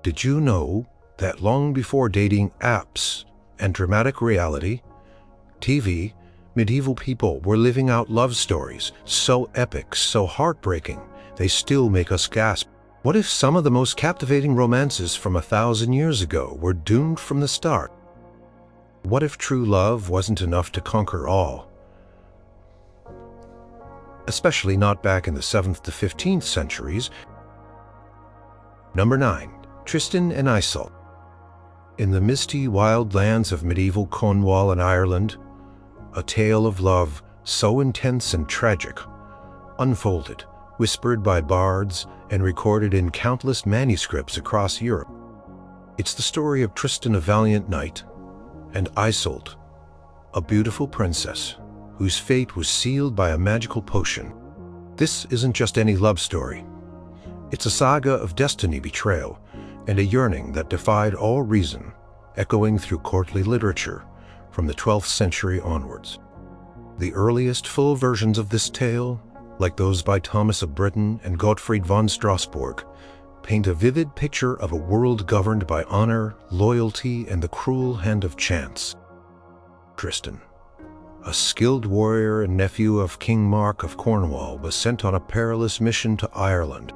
Did you know that long before dating apps and dramatic reality TV, medieval people were living out love stories so epic, so heartbreaking, they still make us gasp? What if some of the most captivating romances from 1,000 years ago were doomed from the start? What if true love wasn't enough to conquer all? Especially not back in the 7th to 15th centuries. Number 9. Tristan and Iseult. In the misty wild lands of medieval Cornwall and Ireland, a tale of love so intense and tragic unfolded, whispered by bards and recorded in countless manuscripts across Europe. It's the story of Tristan, a valiant knight, and Iseult, a beautiful princess whose fate was sealed by a magical potion. This isn't just any love story. It's a saga of destiny, betrayal, and a yearning that defied all reason, echoing through courtly literature from the 12th century onwards. The earliest full versions of this tale, like those by Thomas of Britain and Gottfried von Strasbourg, paint a vivid picture of a world governed by honor, loyalty, and the cruel hand of chance. Tristan, a skilled warrior and nephew of King Mark of Cornwall, was sent on a perilous mission to Ireland.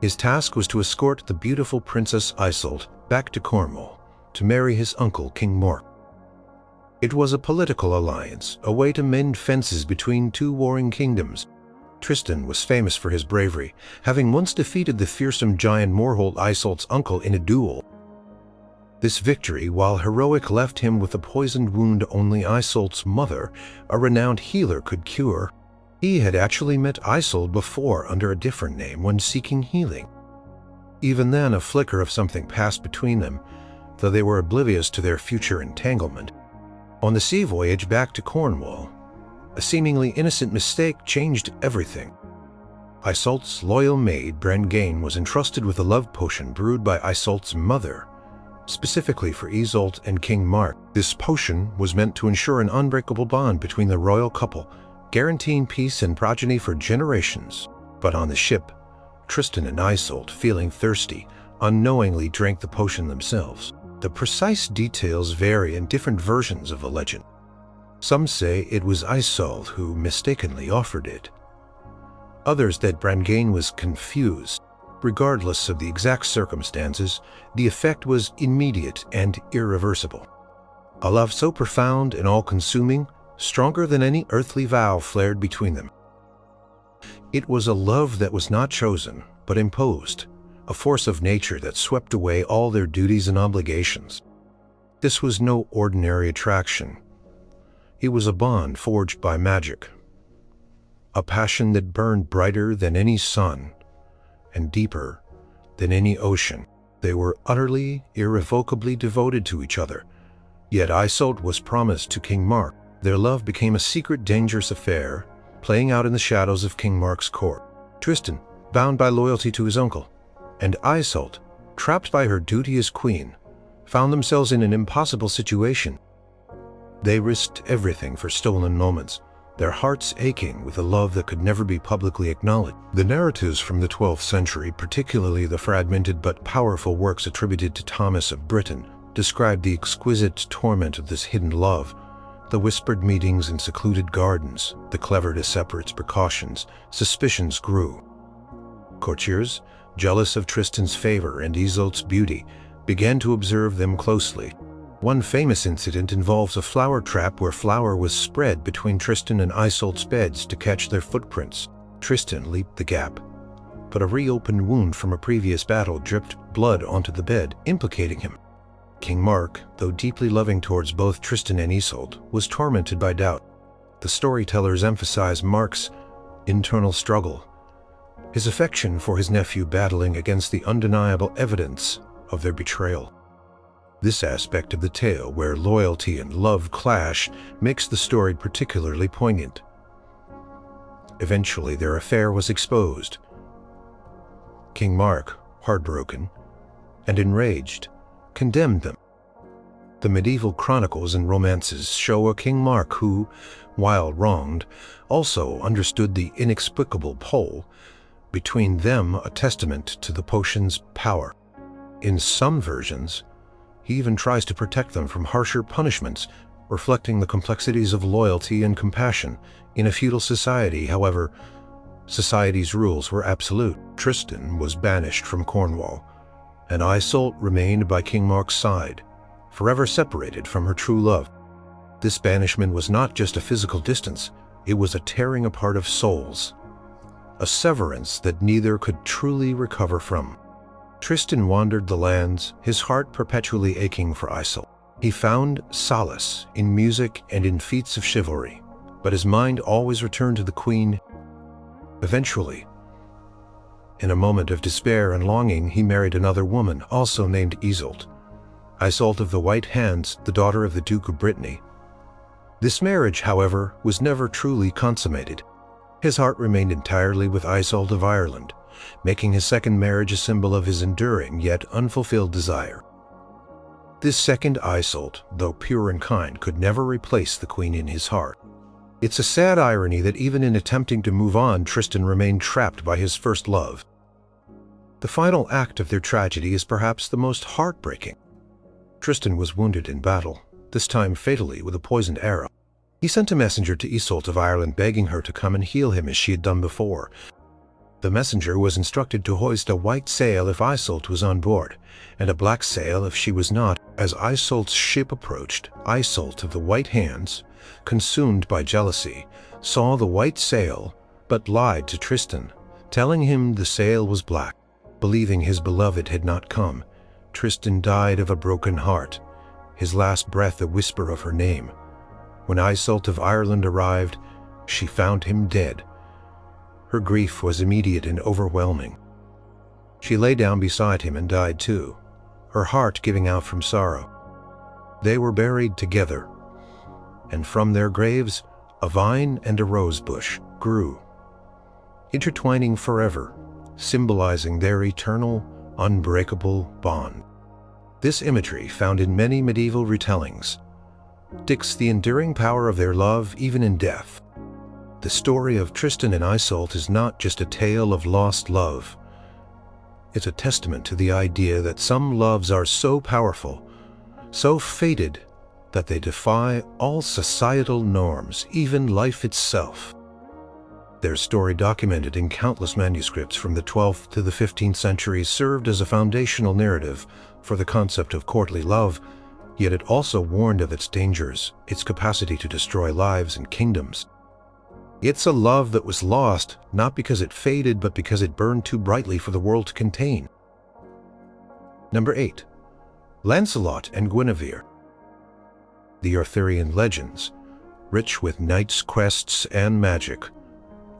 His task was to escort the beautiful Princess Iseult back to Cornwall to marry his uncle, King Mark. It was a political alliance, a way to mend fences between two warring kingdoms. Tristan was famous for his bravery, having once defeated the fearsome giant Morholt, Iseult's uncle, in a duel. This victory, while heroic, left him with a poisoned wound only Iseult's mother, a renowned healer, could cure. He had actually met Iseult before under a different name when seeking healing. Even then, a flicker of something passed between them, though they were oblivious to their future entanglement. On the sea voyage back to Cornwall, a seemingly innocent mistake changed everything. Iseult's loyal maid, Brangane, was entrusted with a love potion brewed by Iseult's mother, specifically for Iseult and King Mark. This potion was meant to ensure an unbreakable bond between the royal couple, guaranteeing peace and progeny for generations. But on the ship, Tristan and Iseult, feeling thirsty, unknowingly drank the potion themselves. The precise details vary in different versions of the legend. Some say it was Iseult who mistakenly offered it. Others that Brangane was confused. Regardless of the exact circumstances, the effect was immediate and irreversible. A love so profound and all-consuming, stronger than any earthly vow, flared between them. It was a love that was not chosen, but imposed, a force of nature that swept away all their duties and obligations. This was no ordinary attraction. It was a bond forged by magic, a passion that burned brighter than any sun and deeper than any ocean. They were utterly, irrevocably devoted to each other. Yet Iseult was promised to King Mark. Their love became a secret, dangerous affair, playing out in the shadows of King Mark's court. Tristan, bound by loyalty to his uncle, and Iseult, trapped by her duty as queen, found themselves in an impossible situation. They risked everything for stolen moments, their hearts aching with a love that could never be publicly acknowledged. The narratives from the 12th century, particularly the fragmented but powerful works attributed to Thomas of Britain, describe the exquisite torment of this hidden love. The whispered meetings in secluded gardens, the clever to separate its precautions, suspicions grew. Courtiers, jealous of Tristan's favor and Iseult's beauty, began to observe them closely. One famous incident involves a flower trap where flour was spread between Tristan and Iseult's beds to catch their footprints. Tristan leaped the gap, but a reopened wound from a previous battle dripped blood onto the bed, implicating him. King Mark, though deeply loving towards both Tristan and Iseult, was tormented by doubt. The storytellers emphasize Mark's internal struggle, his affection for his nephew battling against the undeniable evidence of their betrayal. This aspect of the tale, where loyalty and love clash, makes the story particularly poignant. Eventually, their affair was exposed. King Mark, heartbroken and enraged, condemned them. The medieval chronicles and romances show a King Mark who, while wronged, also understood the inexplicable pull between them, a testament to the potion's power. in some versions, he even tries to protect them from harsher punishments, reflecting the complexities of loyalty and compassion. In a feudal society, however, society's rules were absolute. Tristan was banished from Cornwall, and Iseult remained by King Mark's side, forever separated from her true love. This banishment was not just a physical distance, it was a tearing apart of souls, a severance that neither could truly recover from. Tristan wandered the lands, his heart perpetually aching for Iseult. He found solace in music and in feats of chivalry, but his mind always returned to the queen. Eventually, in a moment of despair and longing, he married another woman, also named Iseult. Iseult of the White Hands, the daughter of the Duke of Brittany. This marriage, however, was never truly consummated. His heart remained entirely with Iseult of Ireland, making his second marriage a symbol of his enduring yet unfulfilled desire. This second Iseult, though pure and kind, could never replace the queen in his heart. It's a sad irony that even in attempting to move on, Tristan remained trapped by his first love. The final act of their tragedy is perhaps the most heartbreaking. Tristan was wounded in battle, this time fatally with a poisoned arrow. He sent a messenger to Iseult of Ireland begging her to come and heal him as she had done before. The messenger was instructed to hoist a white sail if Iseult was on board, and a black sail if she was not. As Iseult's ship approached, Iseult of the White Hands, consumed by jealousy, saw the white sail, but lied to Tristan, telling him the sail was black. Believing his beloved had not come, Tristan died of a broken heart, his last breath a whisper of her name. When Iseult of Ireland arrived, she found him dead. Her grief was immediate and overwhelming. She lay down beside him and died too, her heart giving out from sorrow. They were buried together, and from their graves a vine and a rose bush grew, intertwining forever, symbolizing their eternal, unbreakable bond. This imagery, found in many medieval retellings, depicts the enduring power of their love even in death. The story of Tristan and Iseult is not just a tale of lost love. It's a testament to the idea that some loves are so powerful, so fated, that they defy all societal norms, even life itself. Their story, documented in countless manuscripts from the 12th to the 15th centuries, served as a foundational narrative for the concept of courtly love, yet it also warned of its dangers, its capacity to destroy lives and kingdoms. It's a love that was lost, not because it faded, but because it burned too brightly for the world to contain. Number 8. Lancelot and Guinevere. The Arthurian legends, rich with knights' quests and magic,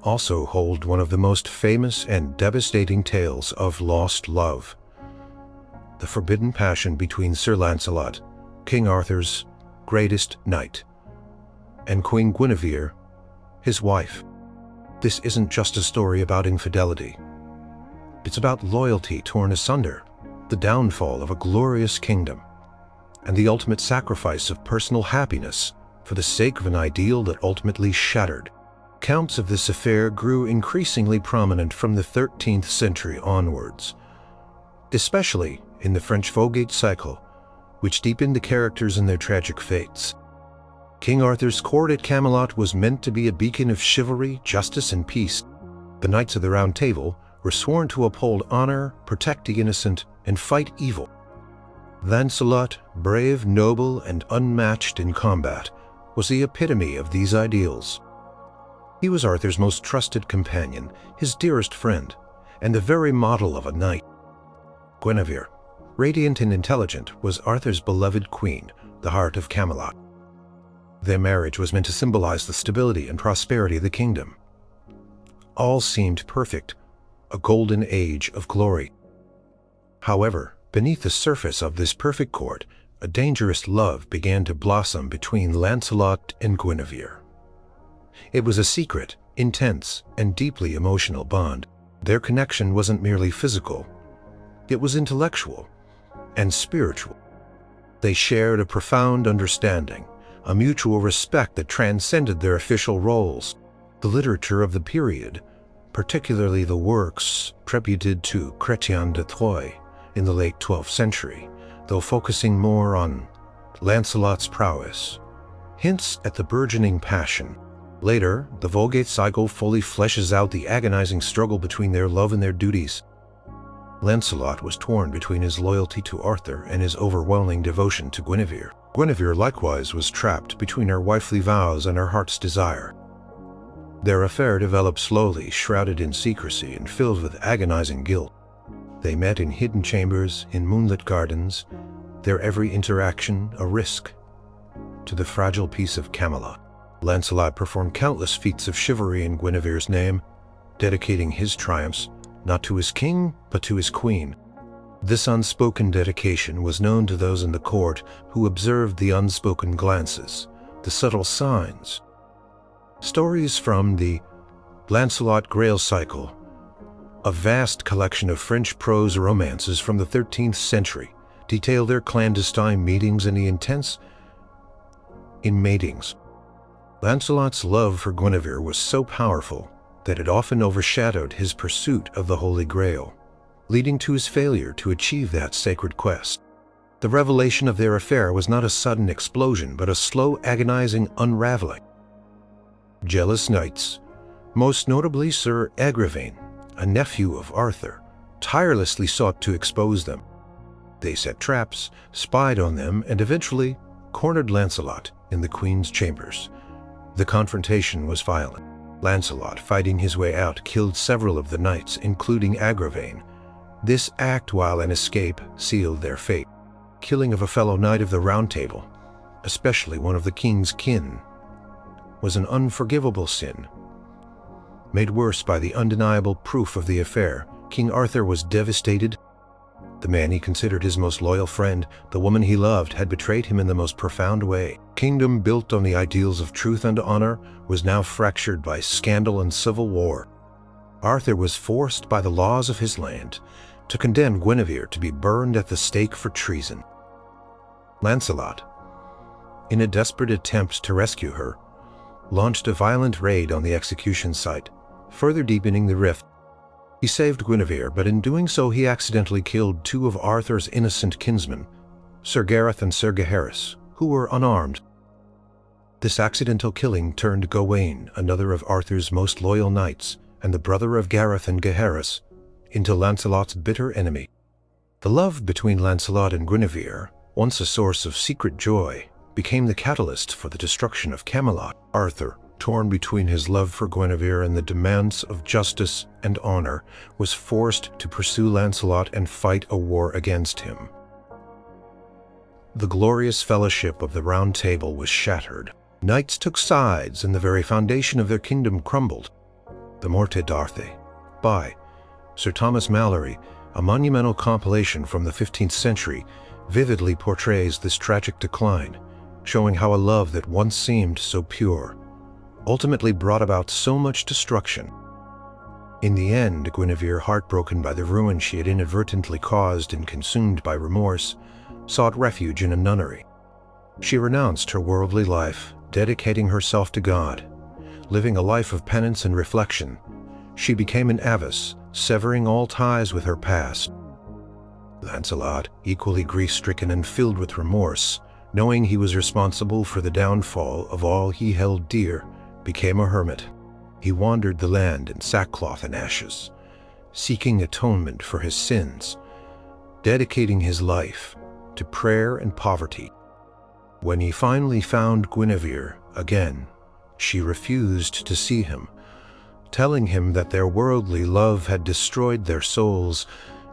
also hold one of the most famous and devastating tales of lost love. The forbidden passion between Sir Lancelot, King Arthur's greatest knight, and Queen Guinevere, his wife. This isn't just a story about infidelity. It's about loyalty torn asunder, the downfall of a glorious kingdom, and the ultimate sacrifice of personal happiness for the sake of an ideal that ultimately shattered. Accounts of this affair grew increasingly prominent from the 13th century onwards, especially in the French Vulgate cycle, which deepened the characters and their tragic fates. King Arthur's court at Camelot was meant to be a beacon of chivalry, justice, and peace. The Knights of the Round Table were sworn to uphold honor, protect the innocent, and fight evil. Lancelot, brave, noble, and unmatched in combat, was the epitome of these ideals. He was Arthur's most trusted companion, his dearest friend, and the very model of a knight. Guinevere, radiant and intelligent, was Arthur's beloved queen, the heart of Camelot. Their marriage was meant to symbolize the stability and prosperity of the kingdom. All seemed perfect, a golden age of glory. However, beneath the surface of this perfect court, a dangerous love began to blossom between Lancelot and Guinevere. It was a secret, intense, and deeply emotional bond. Their connection wasn't merely physical, it was intellectual and spiritual. They shared a profound understanding, a mutual respect that transcended their official roles. The literature of the period, particularly the works attributed to Chrétien de Troyes in the late 12th century, though focusing more on Lancelot's prowess. Hints at the burgeoning passion. Later, the Vulgate cycle fully fleshes out the agonizing struggle between their love and their duties. Lancelot was torn between his loyalty to Arthur and his overwhelming devotion to Guinevere. Guinevere likewise was trapped between her wifely vows and her heart's desire. Their affair developed slowly, shrouded in secrecy and filled with agonizing guilt. They met in hidden chambers, in moonlit gardens, their every interaction a risk to the fragile peace of Camelot. Lancelot performed countless feats of chivalry in Guinevere's name, dedicating his triumphs not to his king, but to his queen. This unspoken dedication was known to those in the court who observed the unspoken glances, the subtle signs. Stories from the Lancelot Grail cycle, a vast collection of French prose romances from the 13th century, detail their clandestine meetings and the intense matings. Lancelot's love for Guinevere was so powerful that it often overshadowed his pursuit of the Holy Grail, leading to his failure to achieve that sacred quest. The revelation of their affair was not a sudden explosion, but a slow, agonizing unraveling. Jealous knights, most notably Sir Agravain, a nephew of Arthur, tirelessly sought to expose them. They set traps, spied on them, and eventually cornered Lancelot in the Queen's chambers. The confrontation was violent. Lancelot, fighting his way out, killed several of the knights, including Agravain. This act, while an escape, sealed their fate. Killing of a fellow knight of the Round Table, especially one of the king's kin, was an unforgivable sin. Made worse by the undeniable proof of the affair, King Arthur was devastated. The man he considered his most loyal friend, the woman he loved, had betrayed him in the most profound way. Kingdom built on the ideals of truth and honor was now fractured by scandal and civil war. Arthur was forced by the laws of his land to condemn Guinevere to be burned at the stake for treason. Lancelot, in a desperate attempt to rescue her, launched a violent raid on the execution site, further deepening the rift. He saved Guinevere, but in doing so he accidentally killed two of Arthur's innocent kinsmen, Sir Gareth and Sir Gaheris, who were unarmed. This accidental killing turned Gawain, another of Arthur's most loyal knights, and the brother of Gareth and Gaheris, into Lancelot's bitter enemy. The love between Lancelot and Guinevere, once a source of secret joy, became the catalyst for the destruction of Camelot. Arthur, torn between his love for Guinevere and the demands of justice and honor, was forced to pursue Lancelot and fight a war against him. The glorious fellowship of the Round Table was shattered. Knights took sides, and the very foundation of their kingdom crumbled. The Morte d'Arthur, by Sir Thomas Malory, a monumental compilation from the 15th century, vividly portrays this tragic decline, showing how a love that once seemed so pure ultimately brought about so much destruction. In the end, Guinevere, heartbroken by the ruin she had inadvertently caused and consumed by remorse, sought refuge in a nunnery. She renounced her worldly life, dedicating herself to God. Living a life of penance and reflection, she became an abbess, severing all ties with her past. Lancelot, equally grief-stricken and filled with remorse, knowing he was responsible for the downfall of all he held dear, became a hermit. He wandered the land in sackcloth and ashes, seeking atonement for his sins, dedicating his life to prayer and poverty. When he finally found Guinevere again, she refused to see him, telling him that their worldly love had destroyed their souls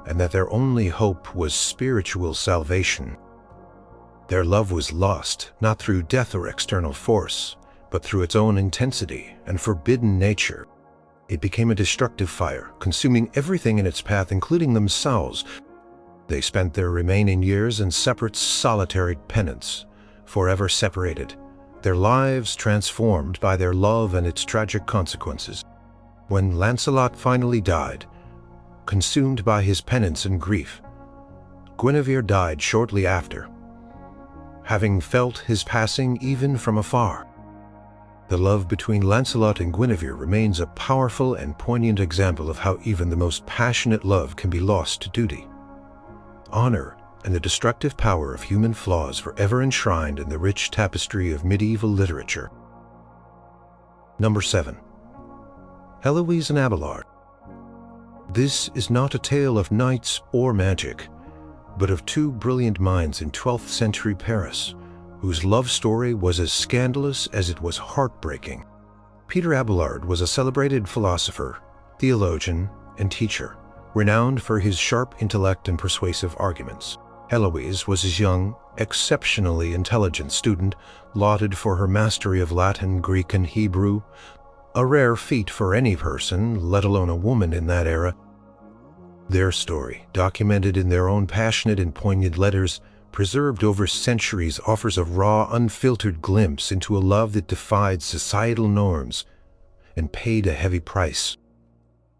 and that their only hope was spiritual salvation. Their love was lost, not through death or external force, but through its own intensity and forbidden nature. It became a destructive fire, consuming everything in its path, including themselves. They spent their remaining years in separate, solitary penance, forever separated, their lives transformed by their love and its tragic consequences. When Lancelot finally died, consumed by his penance and grief, Guinevere died shortly after, having felt his passing even from afar. The love between Lancelot and Guinevere remains a powerful and poignant example of how even the most passionate love can be lost to duty. honor, and the destructive power of human flaws forever enshrined in the rich tapestry of medieval literature. Number 7. Heloise and Abelard. This is not a tale of knights or magic, but of two brilliant minds in 12th century Paris, whose love story was as scandalous as it was heartbreaking. Peter Abelard was a celebrated philosopher, theologian, and teacher, renowned for his sharp intellect and persuasive arguments. Heloise was a young, exceptionally intelligent student, lauded for her mastery of Latin, Greek, and Hebrew, a rare feat for any person, let alone a woman in that era. Their story, documented in their own passionate and poignant letters, preserved over centuries, offers a raw, unfiltered glimpse into a love that defied societal norms and paid a heavy price.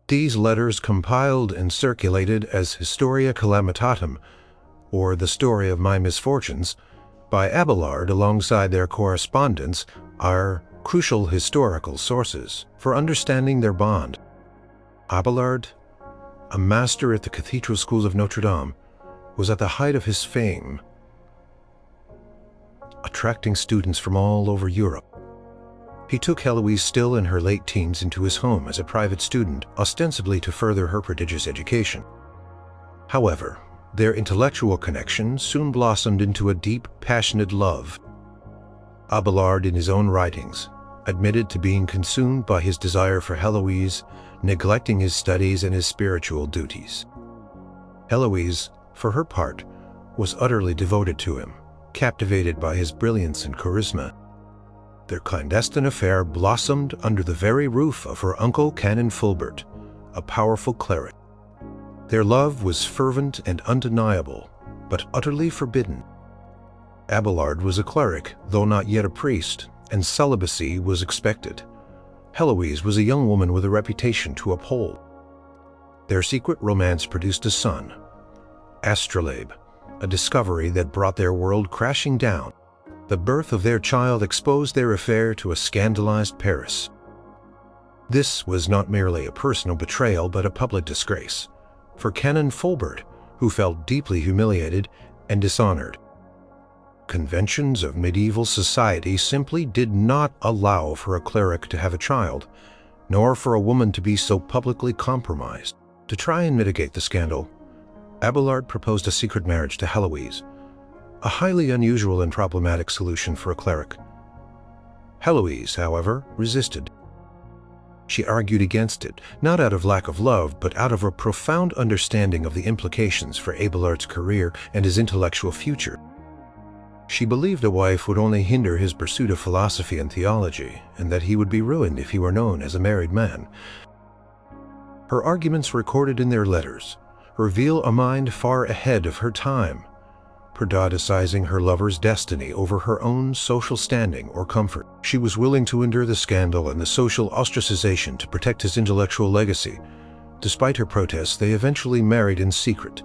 These letters, compiled and circulated as Historia Calamitatum, or The Story of My Misfortunes, by Abelard alongside their correspondence, are crucial historical sources for understanding their bond. Abelard, a master at the Cathedral Schools of Notre Dame, was at the height of his fame, attracting students from all over Europe. He took Heloise, still in her late teens, into his home as a private student, ostensibly to further her prodigious education. However, their intellectual connection soon blossomed into a deep, passionate love. Abelard, in his own writings, admitted to being consumed by his desire for Heloise, neglecting his studies and his spiritual duties. Heloise, for her part, was utterly devoted to him, captivated by his brilliance and charisma. Their clandestine affair blossomed under the very roof of her uncle Canon Fulbert, a powerful cleric. Their love was fervent and undeniable, but utterly forbidden. Abelard was a cleric, though not yet a priest, and celibacy was expected. Heloise was a young woman with a reputation to uphold. Their secret romance produced a son, Astrolabe, a discovery that brought their world crashing down. The birth of their child exposed their affair to a scandalized Paris. This was not merely a personal betrayal, but a public disgrace for Canon Fulbert, who felt deeply humiliated and dishonored. Conventions of medieval society simply did not allow for a cleric to have a child, nor for a woman to be so publicly compromised. To try and mitigate the scandal, Abelard proposed a secret marriage to Heloise, a highly unusual and problematic solution for a cleric. Heloise, however, resisted. She argued against it, not out of lack of love, but out of a profound understanding of the implications for Abelard's career and his intellectual future. She believed a wife would only hinder his pursuit of philosophy and theology, and that he would be ruined if he were known as a married man. Her arguments, recorded in their letters, reveal a mind far ahead of her time, predominizing her lover's destiny over her own social standing or comfort. She was willing to endure the scandal and the social ostracization to protect his intellectual legacy. Despite her protests, they eventually married in secret.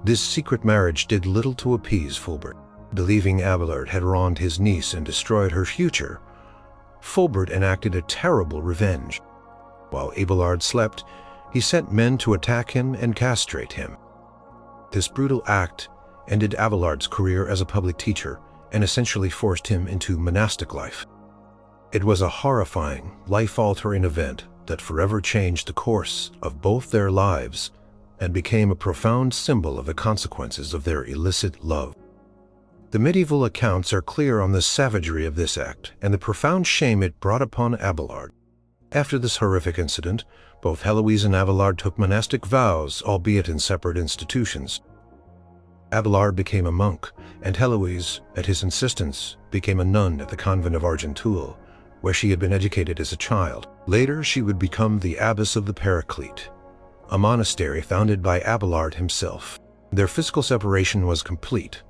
This secret marriage did little to appease Fulbert. Believing Abelard had wronged his niece and destroyed her future, Fulbert enacted a terrible revenge. While Abelard slept, he sent men to attack him and castrate him. This brutal act ended Abelard's career as a public teacher and essentially forced him into monastic life. It was a horrifying, life-altering event that forever changed the course of both their lives and became a profound symbol of the consequences of their illicit love. The medieval accounts are clear on the savagery of this act and the profound shame it brought upon Abelard. After this horrific incident, both Heloise and Abelard took monastic vows, albeit in separate institutions. Abelard became a monk, and Heloise, at his insistence, became a nun at the convent of Argenteuil, where she had been educated as a child. Later, she would become the abbess of the Paraclete, a monastery founded by Abelard himself. Their physical separation was complete,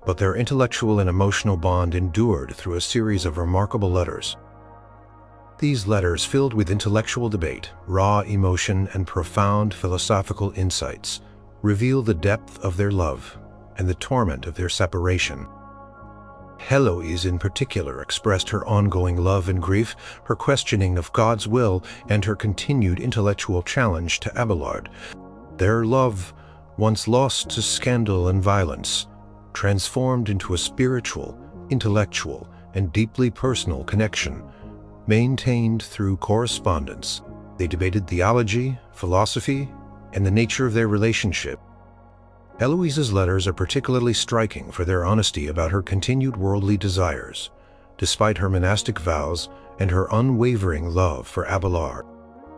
but their intellectual and emotional bond endured through a series of remarkable letters. These letters, filled with intellectual debate, raw emotion, and profound philosophical insights, reveal the depth of their love and the torment of their separation. Heloise in particular expressed her ongoing love and grief, her questioning of God's will, and her continued intellectual challenge to Abelard. Their love once lost to scandal and violence, transformed into a spiritual, intellectual, and deeply personal connection, maintained through correspondence. They debated theology, philosophy, and the nature of their relationship. Heloise's letters are particularly striking for their honesty about her continued worldly desires, despite her monastic vows and her unwavering love for Abelard.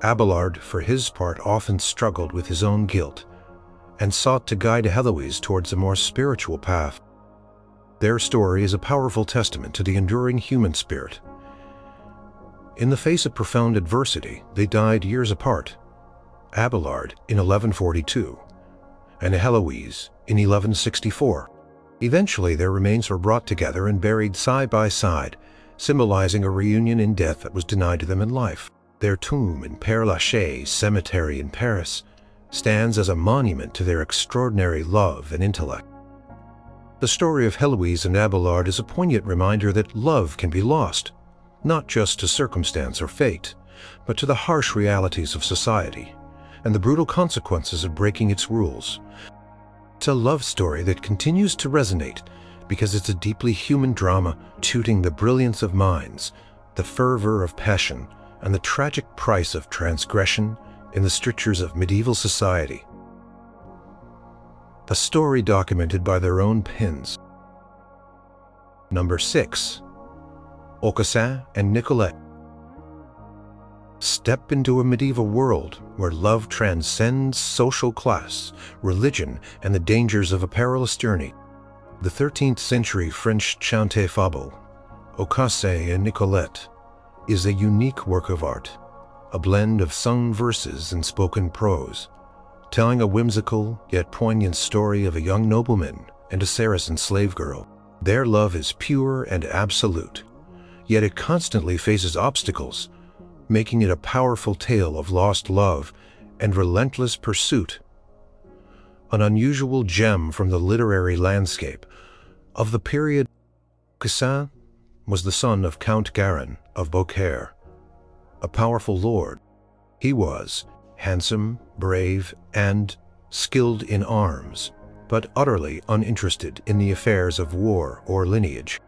Abelard, for his part, often struggled with his own guilt and sought to guide Heloise towards a more spiritual path. Their story is a powerful testament to the enduring human spirit. In the face of profound adversity, they died years apart. Abelard in 1142, and Heloise in 1164. Eventually, their remains were brought together and buried side by side, symbolizing a reunion in death that was denied to them in life. Their tomb in Père Lachaise Cemetery in Paris stands as a monument to their extraordinary love and intellect. The story of Heloise and Abelard is a poignant reminder that love can be lost, not just to circumstance or fate, but to the harsh realities of society and the brutal consequences of breaking its rules. It's a love story that continues to resonate because it's a deeply human drama shooting the brilliance of minds, the fervor of passion, and the tragic price of transgression in the strictures of medieval society. A story documented by their own pens. Number 6. Aucassin and Nicolette. Step into a medieval world where love transcends social class, religion, and the dangers of a perilous journey. The 13th century French chanté fable, Aucassin and Nicolette, is a unique work of art, a blend of sung verses and spoken prose, telling a whimsical yet poignant story of a young nobleman and a Saracen slave girl. Their love is pure and absolute, yet it constantly faces obstacles, making it a powerful tale of lost love and relentless pursuit. An unusual gem from the literary landscape of the period. Aucassin was the son of Count Garin of Beaucaire, a powerful lord. He was handsome, brave, and skilled in arms, but utterly uninterested in the affairs of war or lineage.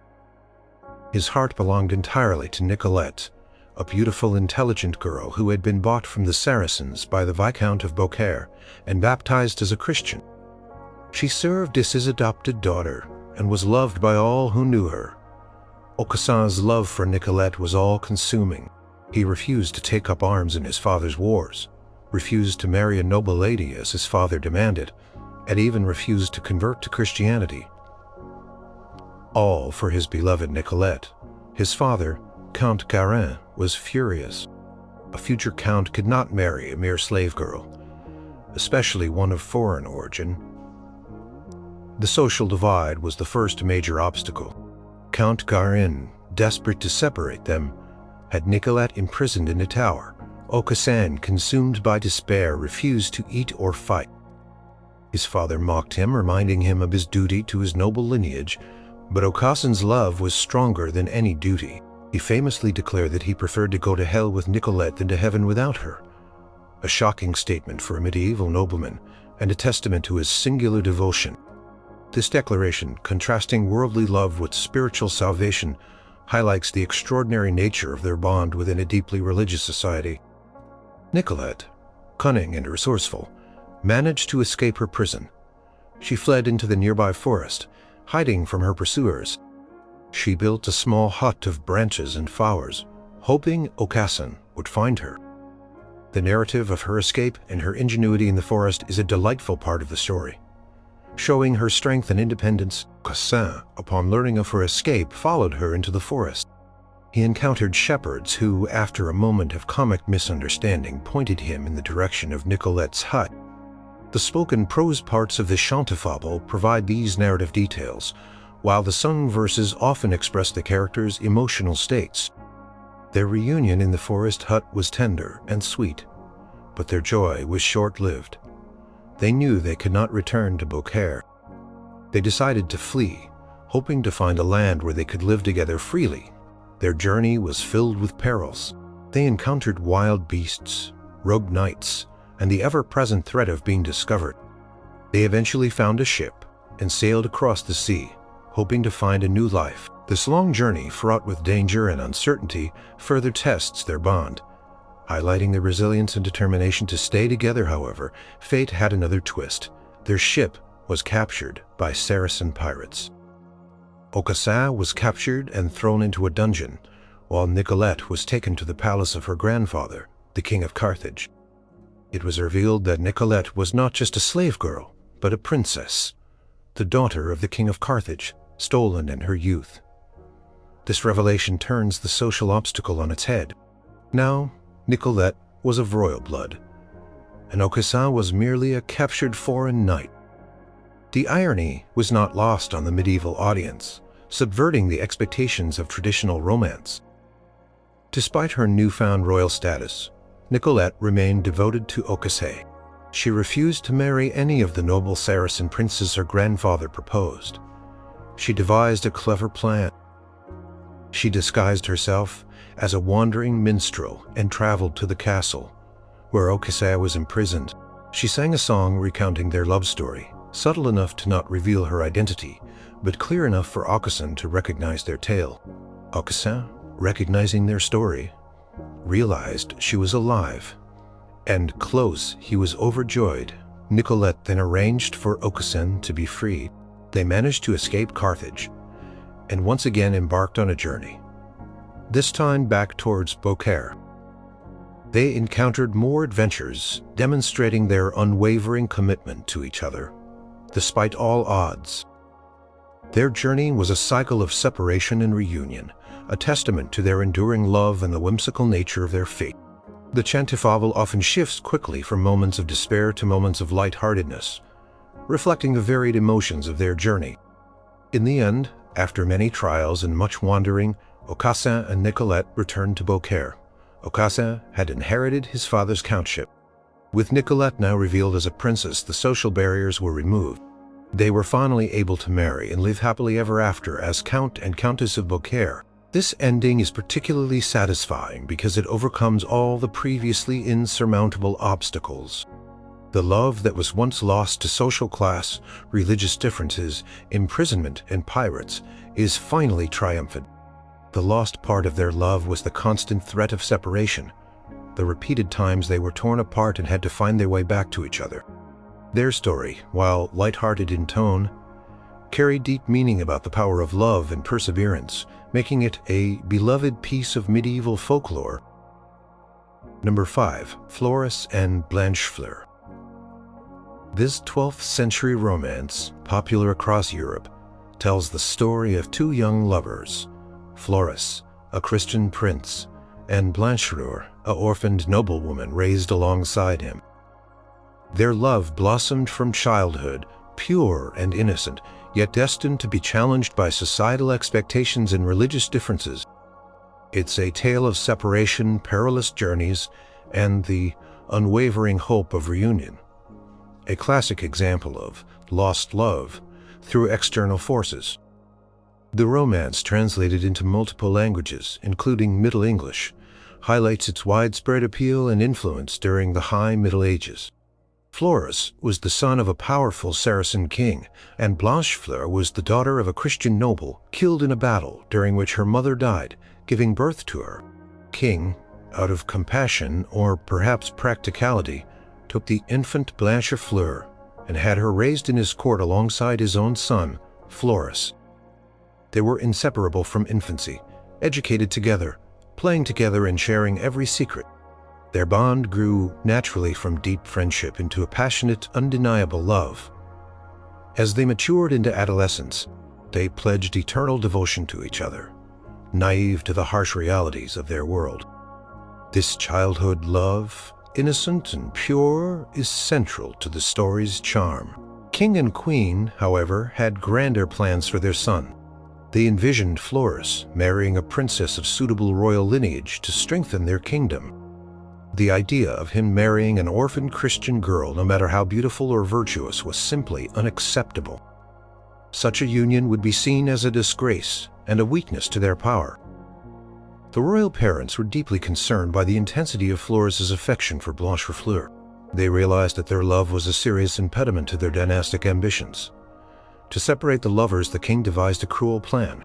His heart belonged entirely to Nicolette, a beautiful, intelligent girl who had been bought from the Saracens by the Viscount of Beaucaire and baptized as a Christian. She served as his adopted daughter and was loved by all who knew her. Aucassin's love for Nicolette was all-consuming. He refused to take up arms in his father's wars, refused to marry a noble lady as his father demanded, and even refused to convert to Christianity. All for his beloved Nicolette. His father, Count Garin, was furious. A future count could not marry a mere slave girl, especially one of foreign origin. The social divide was the first major obstacle. Count Garin, desperate to separate them, had Nicolette imprisoned in a tower. Aucassin, consumed by despair, refused to eat or fight. His father mocked him, reminding him of his duty to his noble lineage, but Aucassin's love was stronger than any duty. He famously declared that he preferred to go to hell with Nicolette than to heaven without her. A shocking statement for a medieval nobleman, and a testament to his singular devotion. This declaration, contrasting worldly love with spiritual salvation, highlights the extraordinary nature of their bond within a deeply religious society. Nicolette, cunning and resourceful, managed to escape her prison. She fled into the nearby forest, hiding from her pursuers. She built a small hut of branches and flowers, hoping Aucassin would find her. The narrative of her escape and her ingenuity in the forest is a delightful part of the story. Showing her strength and independence, Aucassin, upon learning of her escape, followed her into the forest. He encountered shepherds who, after a moment of comic misunderstanding, pointed him in the direction of Nicolette's hut. The spoken prose parts of the chantefable provide these narrative details, while the sung verses often express the characters' emotional states. Their reunion in the forest hut was tender and sweet, but their joy was short-lived. They knew they could not return to Beaucaire. They decided to flee, hoping to find a land where they could live together freely. Their journey was filled with perils. They encountered wild beasts, rogue knights, and the ever-present threat of being discovered. They eventually found a ship and sailed across the sea, hoping to find a new life. This long journey, fraught with danger and uncertainty, further tests their bond. Highlighting their resilience and determination to stay together, however, fate had another twist. Their ship was captured by Saracen pirates. Aucassin was captured and thrown into a dungeon, while Nicolette was taken to the palace of her grandfather, the King of Carthage. It was revealed that Nicolette was not just a slave girl, but a princess, the daughter of the King of Carthage, stolen in her youth. This revelation turns the social obstacle on its head. Now, Nicolette was of royal blood, and Aucassin was merely a captured foreign knight. The irony was not lost on the medieval audience, subverting the expectations of traditional romance. Despite her newfound royal status, Nicolette remained devoted to Aucassin. She refused to marry any of the noble Saracen princes her grandfather proposed. She devised a clever plan. She disguised herself as a wandering minstrel and traveled to the castle, where Aucassin was imprisoned. She sang a song recounting their love story, subtle enough to not reveal her identity, but clear enough for Aucassin to recognize their tale. Aucassin, recognizing their story, realized she was alive, and close he was overjoyed. Nicolette then arranged for Aucassin to be freed. They managed to escape Carthage, and once again embarked on a journey, this time back towards Beaucaire. They encountered more adventures, demonstrating their unwavering commitment to each other, despite all odds. Their journey was a cycle of separation and reunion, a testament to their enduring love and the whimsical nature of their fate. The chantifable often shifts quickly from moments of despair to moments of lightheartedness, reflecting the varied emotions of their journey. In the end, after many trials and much wandering, Aucassin and Nicolette returned to Beaucaire. Aucassin had inherited his father's countship. With Nicolette now revealed as a princess, the social barriers were removed. They were finally able to marry and live happily ever after as Count and Countess of Beaucaire. This ending is particularly satisfying because it overcomes all the previously insurmountable obstacles. The love that was once lost to social class, religious differences, imprisonment, and pirates is finally triumphant. The lost part of their love was the constant threat of separation, the repeated times they were torn apart and had to find their way back to each other. Their story, while lighthearted in tone, carried deep meaning about the power of love and perseverance, making it a beloved piece of medieval folklore. Number 5. Floris and Blanchefleur. This 12th century romance, popular across Europe, tells the story of two young lovers, Floris, a Christian prince, and Blanchefleur, a orphaned noblewoman raised alongside him. Their love blossomed from childhood, pure and innocent, yet destined to be challenged by societal expectations and religious differences. It's a tale of separation, perilous journeys, and the unwavering hope of reunion. A classic example of lost love through external forces. The romance, translated into multiple languages, including Middle English, highlights its widespread appeal and influence during the High Middle Ages. Floris was the son of a powerful Saracen king, and Blanchefleur was the daughter of a Christian noble killed in a battle during which her mother died, giving birth to her. King, out of compassion or perhaps practicality, took the infant Blanchefleur and had her raised in his court alongside his own son, Floris. They were inseparable from infancy, educated together, playing together and sharing every secret. Their bond grew naturally from deep friendship into a passionate, undeniable love. As they matured into adolescence, they pledged eternal devotion to each other, naive to the harsh realities of their world. This childhood love, innocent and pure, is central to the story's charm. King and Queen, however, had grander plans for their son. They envisioned Floris marrying a princess of suitable royal lineage to strengthen their kingdom. The idea of him marrying an orphaned Christian girl, no matter how beautiful or virtuous, was simply unacceptable. Such a union would be seen as a disgrace and a weakness to their power. The royal parents were deeply concerned by the intensity of Floris's affection for Blanchefleur. They realized that their love was a serious impediment to their dynastic ambitions. To separate the lovers, the king devised a cruel plan.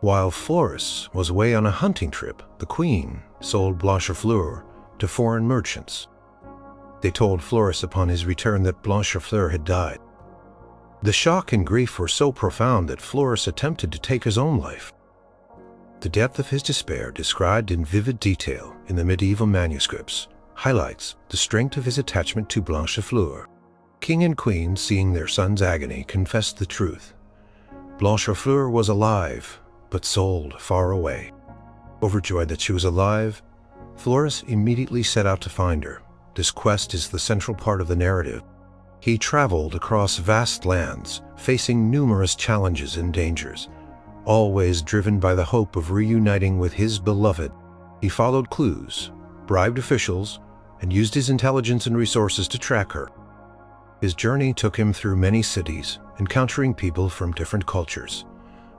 While Floris was away on a hunting trip, the queen sold Blanchefleur to foreign merchants. They told Floris upon his return that Blanchefleur had died. The shock and grief were so profound that Floris attempted to take his own life. The depth of his despair, described in vivid detail in the medieval manuscripts, highlights the strength of his attachment to Blanchefleur. King and queen, seeing their son's agony, confessed the truth. Blanchefleur was alive, but sold far away. Overjoyed that she was alive, Floris immediately set out to find her. This quest is the central part of the narrative. He traveled across vast lands, facing numerous challenges and dangers, always driven by the hope of reuniting with his beloved. He followed clues, bribed officials, and used his intelligence and resources to track her. His journey took him through many cities, encountering people from different cultures,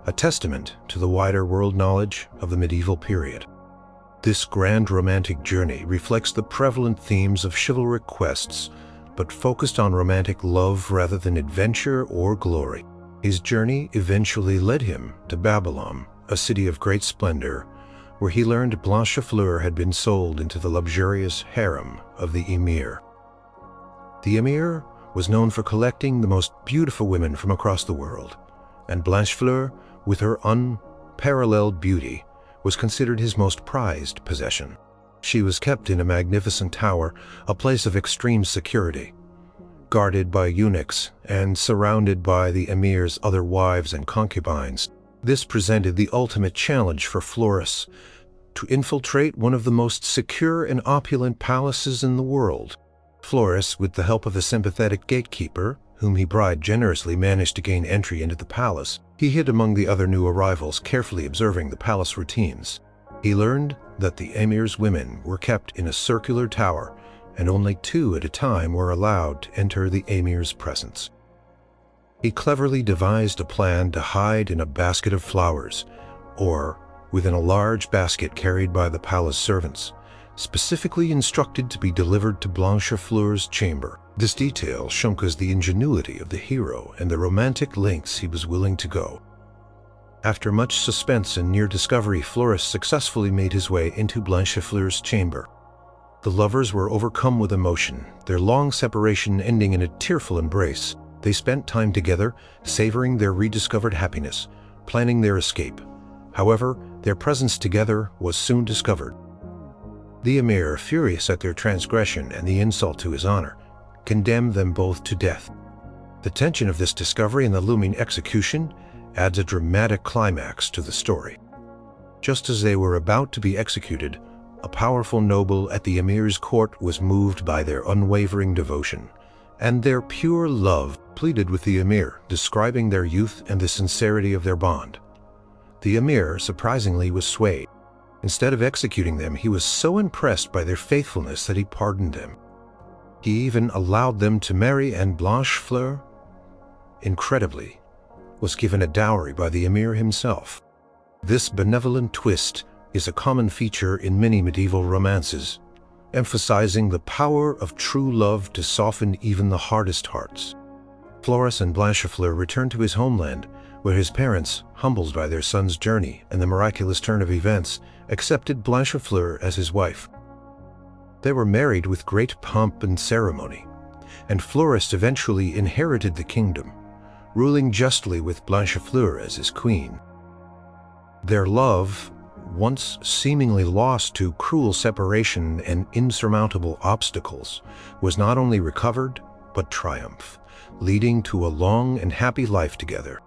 a testament to the wider world knowledge of the medieval period. This grand romantic journey reflects the prevalent themes of chivalric quests, but focused on romantic love rather than adventure or glory. His journey eventually led him to Babylon, a city of great splendor, where he learned Blanchefleur had been sold into the luxurious harem of the emir. The emir was known for collecting the most beautiful women from across the world, and Blanchefleur, with her unparalleled beauty, was considered his most prized possession. She was kept in a magnificent tower, a place of extreme security, guarded by eunuchs and surrounded by the emir's other wives and concubines. This presented the ultimate challenge for Floris: to infiltrate one of the most secure and opulent palaces in the world. Floris, with the help of a sympathetic gatekeeper, whom he bribed generously, managed to gain entry into the palace. He hid among the other new arrivals, carefully observing the palace routines. He learned that the emir's women were kept in a circular tower, and only 2 at a time were allowed to enter the emir's presence. He cleverly devised a plan to hide in a basket of flowers, or within a large basket carried by the palace servants, specifically instructed to be delivered to Blanchefleur's chamber. This detail shows the ingenuity of the hero and the romantic lengths he was willing to go. After much suspense and near discovery, Floris successfully made his way into Blanchefleur's chamber. The lovers were overcome with emotion, their long separation ending in a tearful embrace. They spent time together, savoring their rediscovered happiness, planning their escape. However, their presence together was soon discovered. The emir, furious at their transgression and the insult to his honor, condemned them both to death. The tension of this discovery and the looming execution adds a dramatic climax to the story. Just as they were about to be executed, a powerful noble at the emir's court was moved by their unwavering devotion, and their pure love pleaded with the emir, describing their youth and the sincerity of their bond. The emir, surprisingly, was swayed. Instead of executing them, he was so impressed by their faithfulness that he pardoned them. He even allowed them to marry, and Blanchefleur, incredibly, was given a dowry by the emir himself. This benevolent twist is a common feature in many medieval romances, emphasizing the power of true love to soften even the hardest hearts. Floris and Blanchefleur returned to his homeland, where his parents, humbled by their son's journey and the miraculous turn of events, accepted Blanchefleur as his wife. They were married with great pomp and ceremony, and Floris eventually inherited the kingdom, ruling justly with Blanchefleur as his queen. Their love, once seemingly lost to cruel separation and insurmountable obstacles, was not only recovered, but triumphed, leading to a long and happy life together.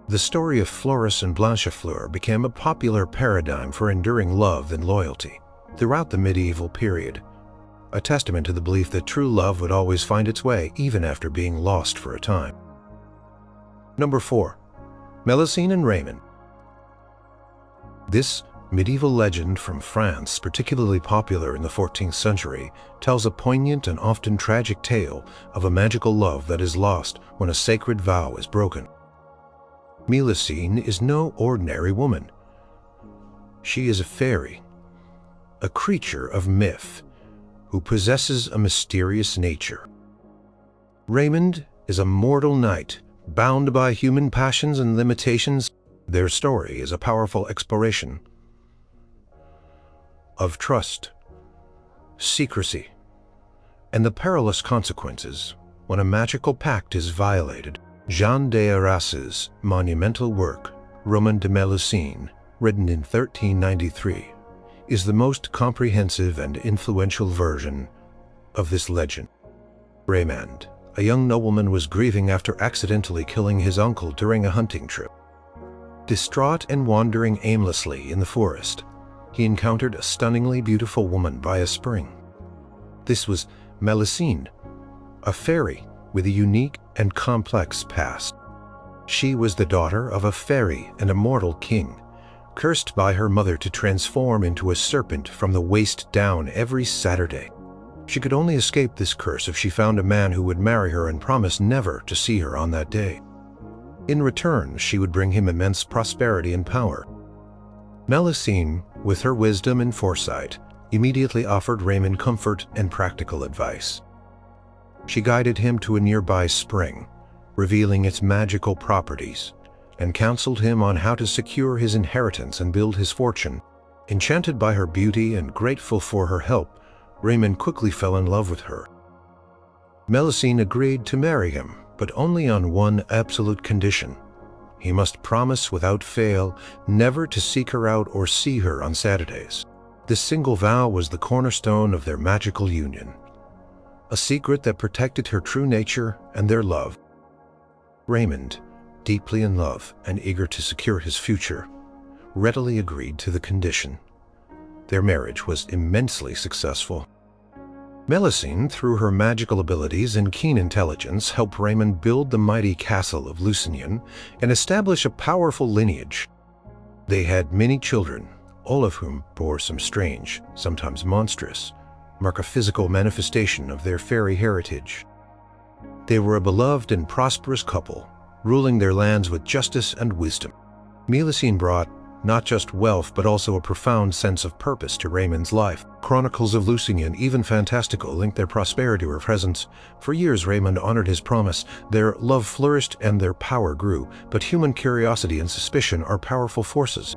The story of Floris and Blanchefleur became a popular paradigm for enduring love and loyalty throughout the medieval period, a testament to the belief that true love would always find its way even after being lost for a time. Number 4. Melusine and Raymond. This medieval legend from France, particularly popular in the 14th century, tells a poignant and often tragic tale of a magical love that is lost when a sacred vow is broken. Melusine is no ordinary woman. She is a fairy, a creature of myth, who possesses a mysterious nature. Raymond is a mortal knight, bound by human passions and limitations. Their story is a powerful exploration of trust, secrecy, and the perilous consequences when a magical pact is violated. Jean d'Aras's monumental work, Roman de Melusine, written in 1393, is the most comprehensive and influential version of this legend. Raymond, a young nobleman, was grieving after accidentally killing his uncle during a hunting trip. Distraught and wandering aimlessly in the forest, he encountered a stunningly beautiful woman by a spring. This was Melusine, a fairy with a unique and complex past. She was the daughter of a fairy and a mortal king, cursed by her mother to transform into a serpent from the waist down every Saturday. She could only escape this curse if she found a man who would marry her and promise never to see her on that day. In return, she would bring him immense prosperity and power. Melusine, with her wisdom and foresight, immediately offered Raymond comfort and practical advice. She guided him to a nearby spring, revealing its magical properties, and counseled him on how to secure his inheritance and build his fortune. Enchanted by her beauty and grateful for her help, Raymond quickly fell in love with her. Melusine agreed to marry him, but only on one absolute condition. He must promise without fail never to seek her out or see her on Saturdays. This single vow was the cornerstone of their magical union, a secret that protected her true nature and their love. Raymond, deeply in love and eager to secure his future, readily agreed to the condition. Their marriage was immensely successful. Melusine, through her magical abilities and keen intelligence, helped Raymond build the mighty castle of Lusignan and establish a powerful lineage. They had many children, all of whom bore some strange, sometimes monstrous, mark a physical manifestation of their fairy heritage. They were a beloved and prosperous couple, ruling their lands with justice and wisdom. Melusine brought not just wealth but also a profound sense of purpose to Raymond's life. Chronicles of Lusignan, even fantastical, linked their prosperity to her presence. For years Raymond honored his promise. Their love flourished and their power grew, but human curiosity and suspicion are powerful forces.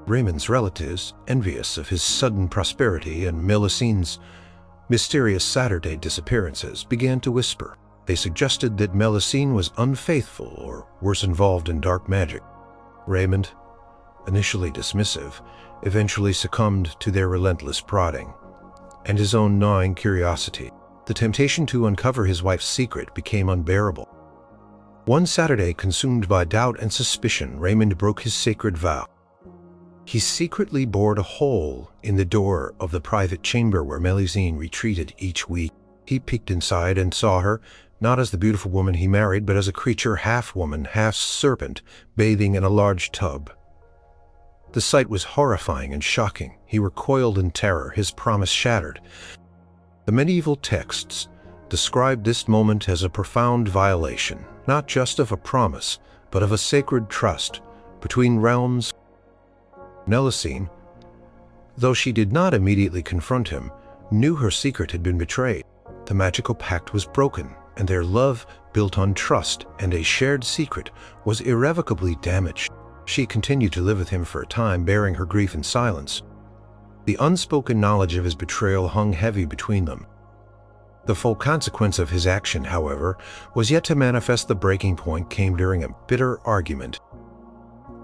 Raymond's relatives, envious of his sudden prosperity and Melusine's mysterious Saturday disappearances, began to whisper. They suggested that Melusine was unfaithful or worse, involved in dark magic. Raymond, initially dismissive, eventually succumbed to their relentless prodding and his own gnawing curiosity. The temptation to uncover his wife's secret became unbearable. One Saturday, consumed by doubt and suspicion, Raymond broke his sacred vow. He secretly bored a hole in the door of the private chamber where Melusine retreated each week. He peeked inside and saw her, not as the beautiful woman he married, but as a creature half woman, half serpent, bathing in a large tub. The sight was horrifying and shocking. He recoiled in terror, his promise shattered. The medieval texts described this moment as a profound violation, not just of a promise, but of a sacred trust between realms. Melusine, though she did not immediately confront him, knew her secret had been betrayed. The magical pact was broken, and their love, built on trust and a shared secret, was irrevocably damaged. She continued to live with him for a time, bearing her grief in silence. The unspoken knowledge of his betrayal hung heavy between them. The full consequence of his action, however, was yet to manifest. The breaking point came during a bitter argument.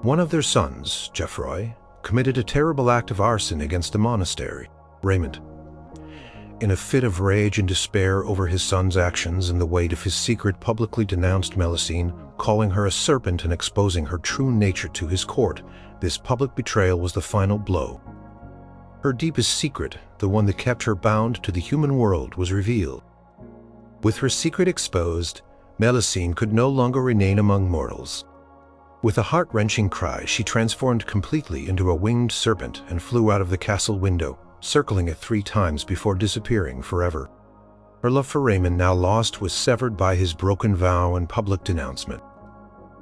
One of their sons, Geoffroy, committed a terrible act of arson against a monastery. Raymond, in a fit of rage and despair over his son's actions and the weight of his secret, publicly denounced Melusine, calling her a serpent and exposing her true nature to his court. This public betrayal was the final blow. Her deepest secret, the one that kept her bound to the human world, was revealed. With her secret exposed, Melusine could no longer remain among mortals. With a heart-wrenching cry, she transformed completely into a winged serpent and flew out of the castle window, circling it 3 times before disappearing forever. Her love for Raymond, now lost, was severed by his broken vow and public denouncement.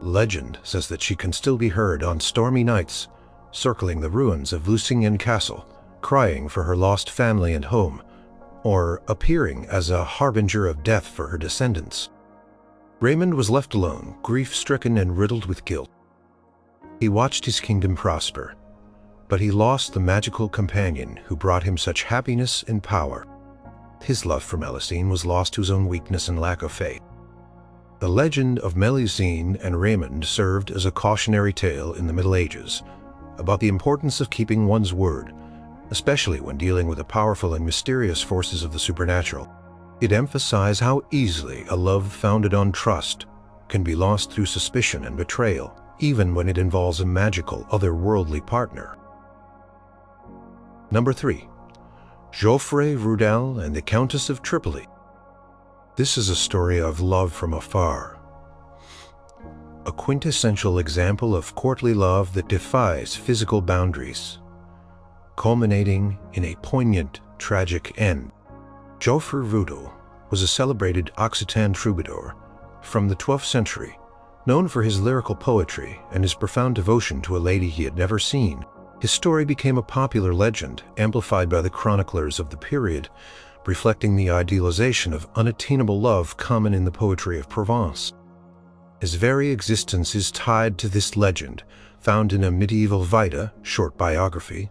Legend says that she can still be heard on stormy nights, circling the ruins of Lusignan Castle, crying for her lost family and home, or appearing as a harbinger of death for her descendants. Raymond was left alone, grief-stricken and riddled with guilt. He watched his kingdom prosper, but he lost the magical companion who brought him such happiness and power. His love for Melusine was lost to his own weakness and lack of faith. The legend of Melusine and Raymond served as a cautionary tale in the Middle Ages about the importance of keeping one's word, especially when dealing with the powerful and mysterious forces of the supernatural. It emphasized how easily a love founded on trust can be lost through suspicion and betrayal, even when it involves a magical, otherworldly partner. Number 3. Geoffrey Rudel and the Countess of Tripoli. This is a story of love from afar. A quintessential example of courtly love that defies physical boundaries, culminating in a poignant, tragic end. Geoffrey Rudel was a celebrated Occitan troubadour from the 12th century, known for his lyrical poetry and his profound devotion to a lady he had never seen. His story became a popular legend, amplified by the chroniclers of the period, reflecting the idealization of unattainable love common in the poetry of Provence. His very existence is tied to this legend, found in a medieval Vita, short biography.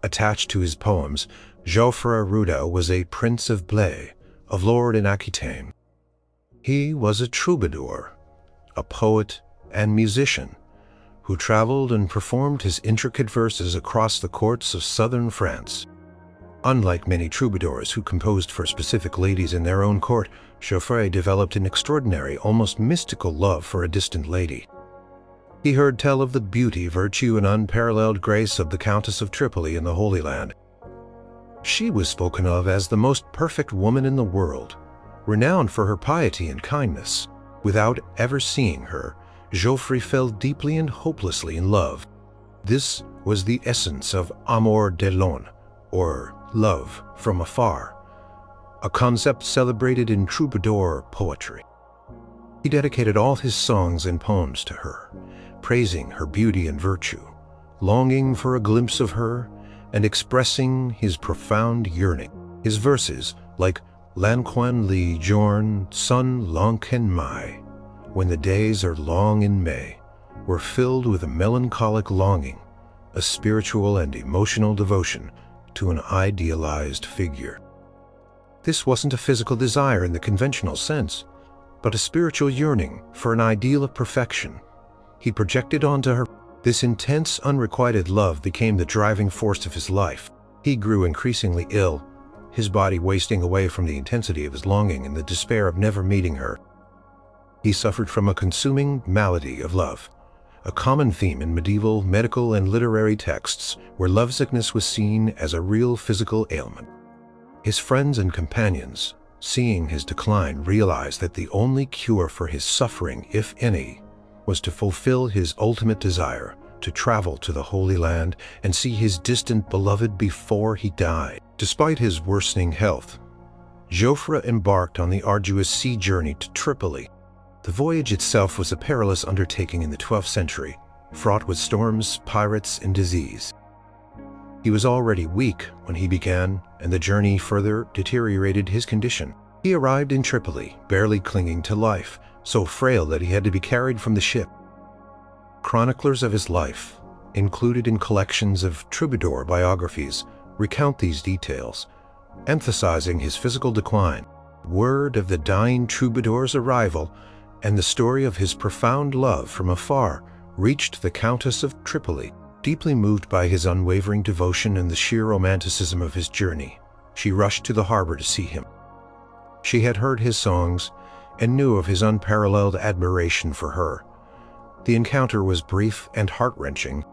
Attached to his poems, Geoffrey Rudel was a prince of Blaye, of lord in Aquitaine. He was a troubadour, a poet and musician, who traveled and performed his intricate verses across the courts of southern France. Unlike many troubadours who composed for specific ladies in their own court, Geoffrey developed an extraordinary, almost mystical love for a distant lady. He heard tell of the beauty, virtue, and unparalleled grace of the Countess of Tripoli in the Holy Land. She was spoken of as the most perfect woman in the world, renowned for her piety and kindness. Without ever seeing her, Geoffrey fell deeply and hopelessly in love. This was the essence of amour de loin, or love from afar, a concept celebrated in troubadour poetry. He dedicated all his songs and poems to her, praising her beauty and virtue, longing for a glimpse of her, and expressing his profound yearning. His verses, like Lanquan li jorn sun lonken mai, when the days are long in May, were filled with a melancholic longing, a spiritual and emotional devotion to an idealized figure. This wasn't a physical desire in the conventional sense, but a spiritual yearning for an ideal of perfection. He projected onto her. This intense, unrequited love became the driving force of his life. He grew increasingly ill, his body wasting away from the intensity of his longing and the despair of never meeting her. He suffered from a consuming malady of love, a common theme in medieval, medical, and literary texts where lovesickness was seen as a real physical ailment. His friends and companions, seeing his decline, realized that the only cure for his suffering, if any, was to fulfill his ultimate desire, to travel to the Holy Land and see his distant beloved before he died. Despite his worsening health, Geoffrey embarked on the arduous sea journey to Tripoli. The voyage itself was a perilous undertaking in the 12th century, fraught with storms, pirates, and disease. He was already weak when he began, and the journey further deteriorated his condition. He arrived in Tripoli, barely clinging to life, so frail that he had to be carried from the ship. Chroniclers of his life, included in collections of troubadour biographies, recount these details, emphasizing his physical decline. Word of the dying troubadour's arrival and the story of his profound love from afar reached the Countess of Tripoli. Deeply moved by his unwavering devotion and the sheer romanticism of his journey, she rushed to the harbor to see him. She had heard his songs and knew of his unparalleled admiration for her. The encounter was brief and heart-wrenching.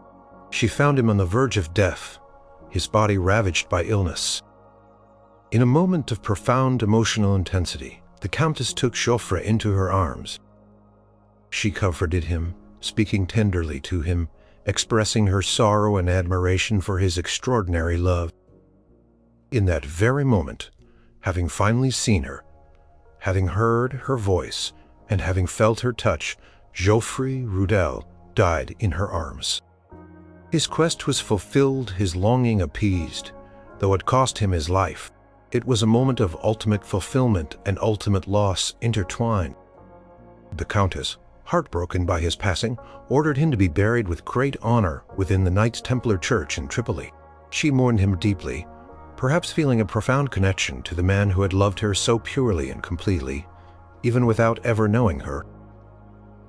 She found him on the verge of death, his body ravaged by illness. In a moment of profound emotional intensity, the Countess took Geoffrey into her arms. She comforted him, speaking tenderly to him, expressing her sorrow and admiration for his extraordinary love. In that very moment, having finally seen her, having heard her voice, and having felt her touch, Geoffrey Rudel died in her arms. His quest was fulfilled, his longing appeased, though it cost him his life. It was a moment of ultimate fulfillment and ultimate loss intertwined. The Countess, heartbroken by his passing, ordered him to be buried with great honor within the Knights Templar Church in Tripoli. She mourned him deeply, perhaps feeling a profound connection to the man who had loved her so purely and completely, even without ever knowing her.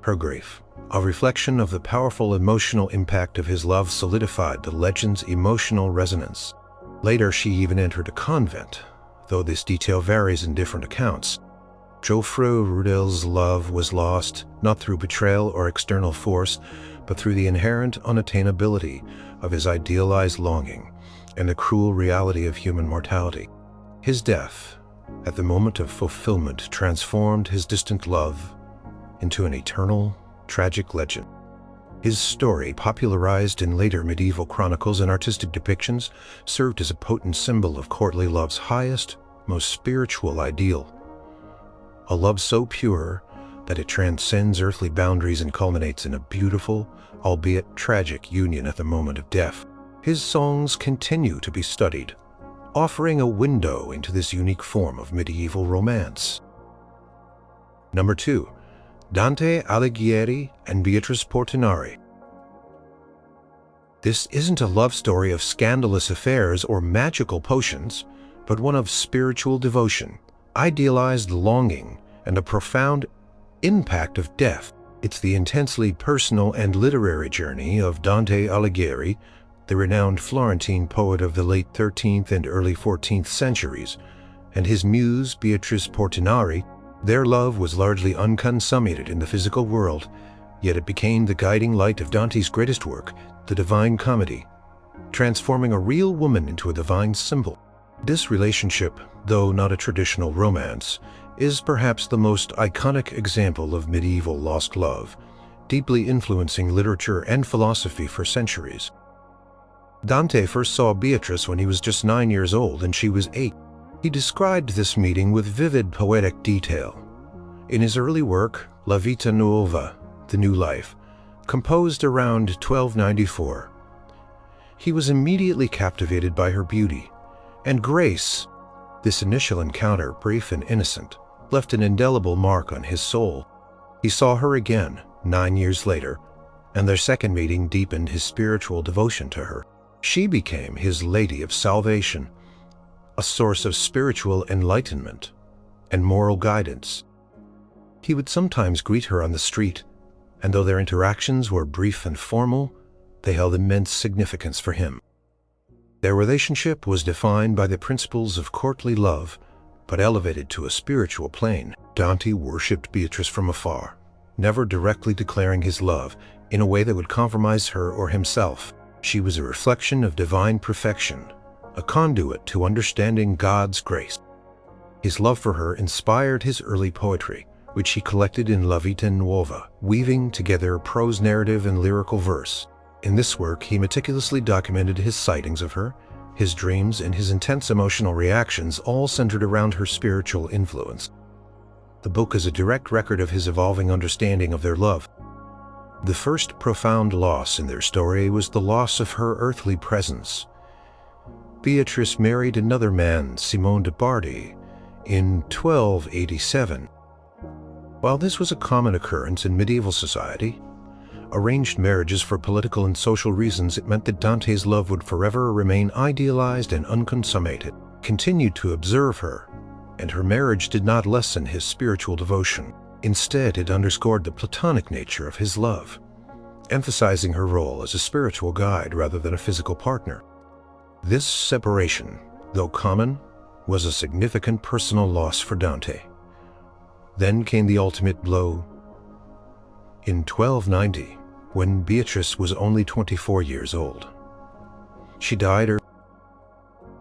Her grief, a reflection of the powerful emotional impact of his love, solidified the legend's emotional resonance. Later, she even entered a convent, though this detail varies in different accounts. Geoffrey Roudel's love was lost, not through betrayal or external force, but through the inherent unattainability of his idealized longing and the cruel reality of human mortality. His death, at the moment of fulfillment, transformed his distant love into an eternal, tragic legend. His story, popularized in later medieval chronicles and artistic depictions, served as a potent symbol of courtly love's highest, most spiritual ideal. A love so pure that it transcends earthly boundaries and culminates in a beautiful, albeit tragic, union at the moment of death. His songs continue to be studied, offering a window into this unique form of medieval romance. Number 2. Dante Alighieri and Beatrice Portinari. This isn't a love story of scandalous affairs or magical potions, but one of spiritual devotion, idealized longing, and a profound impact of death. It's the intensely personal and literary journey of Dante Alighieri, the renowned Florentine poet of the late 13th and early 14th centuries, and his muse Beatrice Portinari. Their love was largely unconsummated in the physical world, yet it became the guiding light of Dante's greatest work, the Divine Comedy, transforming a real woman into a divine symbol. This relationship, though not a traditional romance, is perhaps the most iconic example of medieval lost love, deeply influencing literature and philosophy for centuries. Dante first saw Beatrice when he was just 9 years old and she was 8. He described this meeting with vivid poetic detail. In his early work, La Vita Nuova, The New Life, composed around 1294, he was immediately captivated by her beauty and grace. This initial encounter, brief and innocent, left an indelible mark on his soul. He saw her again 9 years later, and their second meeting deepened his spiritual devotion to her. She became his lady of salvation, a source of spiritual enlightenment and moral guidance. He would sometimes greet her on the street, and though their interactions were brief and formal, they held immense significance for him. Their relationship was defined by the principles of courtly love, but elevated to a spiritual plane. Dante worshipped Beatrice from afar, never directly declaring his love in a way that would compromise her or himself. She was a reflection of divine perfection, a conduit to understanding God's grace. His love for her inspired his early poetry, which he collected in La Vita Nuova, weaving together prose narrative and lyrical verse. In this work, he meticulously documented his sightings of her, his dreams, and his intense emotional reactions, all centered around her spiritual influence. The book is a direct record of his evolving understanding of their love. The first profound loss in their story was the loss of her earthly presence. Beatrice married another man, Simone de Bardi, in 1287. While this was a common occurrence in medieval society, arranged marriages for political and social reasons, it meant that Dante's love would forever remain idealized and unconsummated. He continued to observe her, and her marriage did not lessen his spiritual devotion. Instead, it underscored the platonic nature of his love, emphasizing her role as a spiritual guide rather than a physical partner. This separation, though common, was a significant personal loss for Dante. Then came the ultimate blow. In 1290, when Beatrice was only 24 years old, she died early.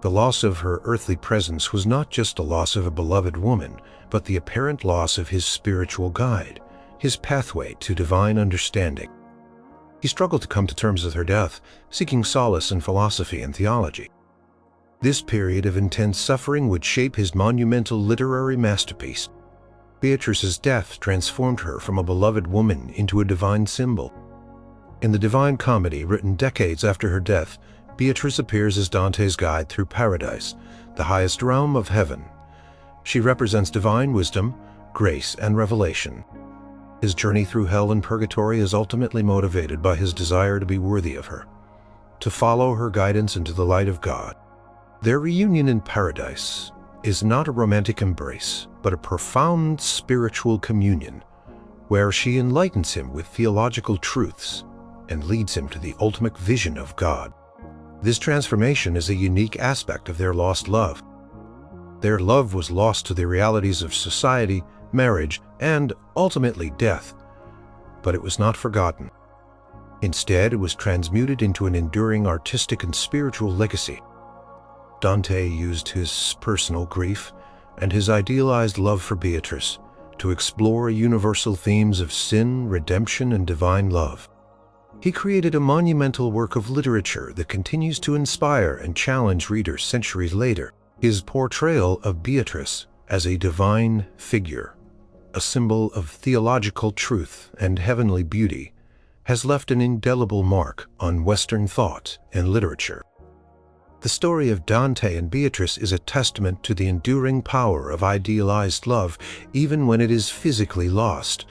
The loss of her earthly presence was not just a loss of a beloved woman, but the apparent loss of his spiritual guide, his pathway to divine understanding. He struggled to come to terms with her death, seeking solace in philosophy and theology. This period of intense suffering would shape his monumental literary masterpiece. Beatrice's death transformed her from a beloved woman into a divine symbol. In the Divine Comedy, written decades after her death, Beatrice appears as Dante's guide through paradise, the highest realm of heaven. She represents divine wisdom, grace, and revelation. His journey through hell and purgatory is ultimately motivated by his desire to be worthy of her, to follow her guidance into the light of God. Their reunion in paradise is not a romantic embrace, but a profound spiritual communion, where she enlightens him with theological truths and leads him to the ultimate vision of God. This transformation is a unique aspect of their lost love. Their love was lost to the realities of society, marriage, and ultimately death, but it was not forgotten. Instead, it was transmuted into an enduring artistic and spiritual legacy. Dante used his personal grief and his idealized love for Beatrice to explore universal themes of sin, redemption, and divine love. He created a monumental work of literature that continues to inspire and challenge readers centuries later. His portrayal of Beatrice as a divine figure, a symbol of theological truth and heavenly beauty, has left an indelible mark on Western thought and literature. The story of Dante and Beatrice is a testament to the enduring power of idealized love, even when it is physically lost.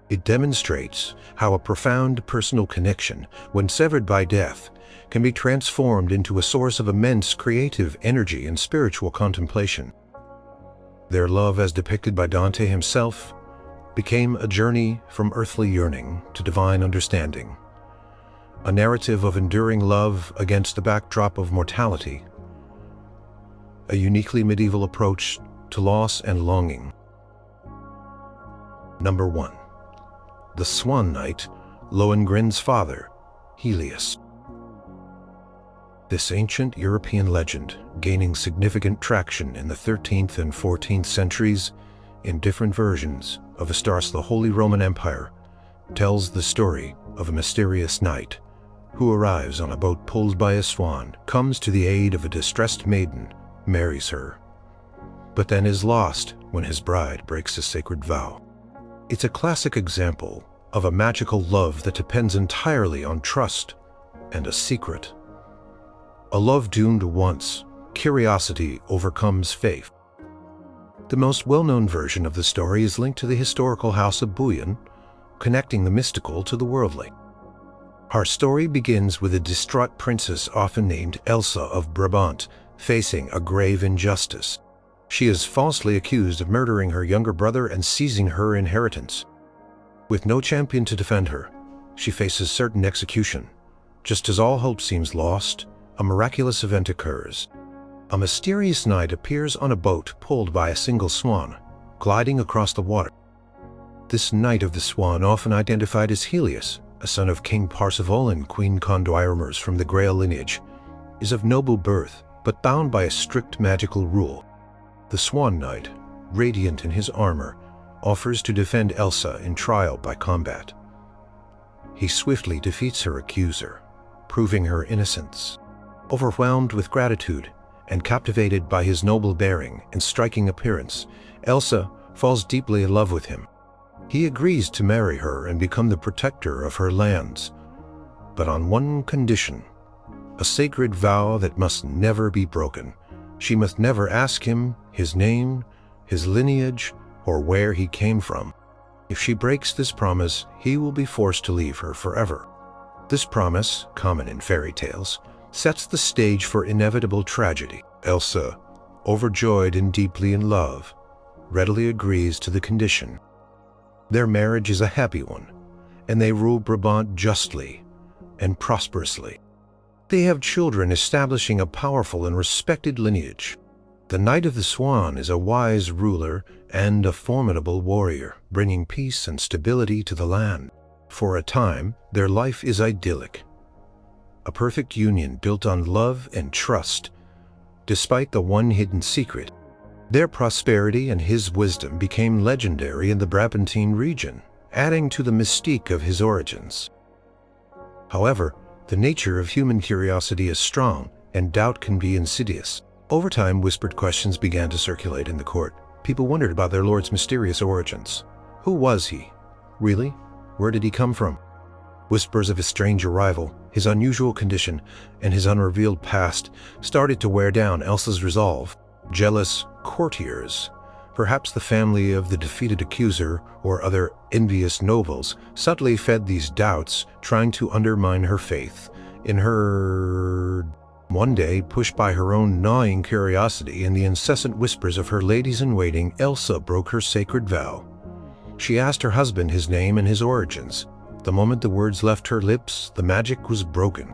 It demonstrates how a profound personal connection, when severed by death, can be transformed into a source of immense creative energy and spiritual contemplation. Their love, as depicted by Dante himself, became a journey from earthly yearning to divine understanding, a narrative of enduring love against the backdrop of mortality, a uniquely medieval approach to loss and longing. Number 1. The Swan Knight, Lohengrin's father, Helios. This ancient European legend, gaining significant traction in the 13th and 14th centuries in different versions of the Holy Roman Empire, tells the story of a mysterious knight who arrives on a boat pulled by a swan, comes to the aid of a distressed maiden, marries her, but then is lost when his bride breaks a sacred vow. It's a classic example of a magical love that depends entirely on trust and a secret. A love doomed once, curiosity overcomes faith. The most well-known version of the story is linked to the historical house of Bouillon, connecting the mystical to the worldly. Our story begins with a distraught princess often named Elsa of Brabant, facing a grave injustice. She is falsely accused of murdering her younger brother and seizing her inheritance. With no champion to defend her, she faces certain execution. Just as all hope seems lost, a miraculous event occurs. A mysterious knight appears on a boat pulled by a single swan, gliding across the water. This Knight of the Swan, often identified as Helios, a son of King Parsifal and Queen Condoremers from the Grail lineage, is of noble birth, but bound by a strict magical rule. The Swan Knight, radiant in his armor, offers to defend Elsa in trial by combat. He swiftly defeats her accuser, proving her innocence. Overwhelmed with gratitude and captivated by his noble bearing and striking appearance, Elsa falls deeply in love with him. He agrees to marry her and become the protector of her lands, but on one condition, a sacred vow that must never be broken. She must never ask him his name, his lineage, or where he came from. If she breaks this promise, he will be forced to leave her forever. This promise, common in fairy tales, sets the stage for inevitable tragedy. Elsa, overjoyed and deeply in love, readily agrees to the condition. Their marriage is a happy one, and they rule Brabant justly and prosperously. They have children, establishing a powerful and respected lineage. The Knight of the Swan is a wise ruler and a formidable warrior, bringing peace and stability to the land. For a time, their life is idyllic, a perfect union built on love and trust, despite the one hidden secret. Their prosperity and his wisdom became legendary in the Brabantine region, adding to the mystique of his origins. However, the nature of human curiosity is strong, and doubt can be insidious. Over time, whispered questions began to circulate in the court. People wondered about their lord's mysterious origins. Who was he? Really? Where did he come from? Whispers of his strange arrival, his unusual condition, and his unrevealed past started to wear down Elsa's resolve. Jealous courtiers, perhaps the family of the defeated accuser or other envious nobles, subtly fed these doubts, trying to undermine her faith in her. One day, pushed by her own gnawing curiosity and the incessant whispers of her ladies-in-waiting, Elsa broke her sacred vow. She asked her husband his name and his origins. The moment the words left her lips, the magic was broken.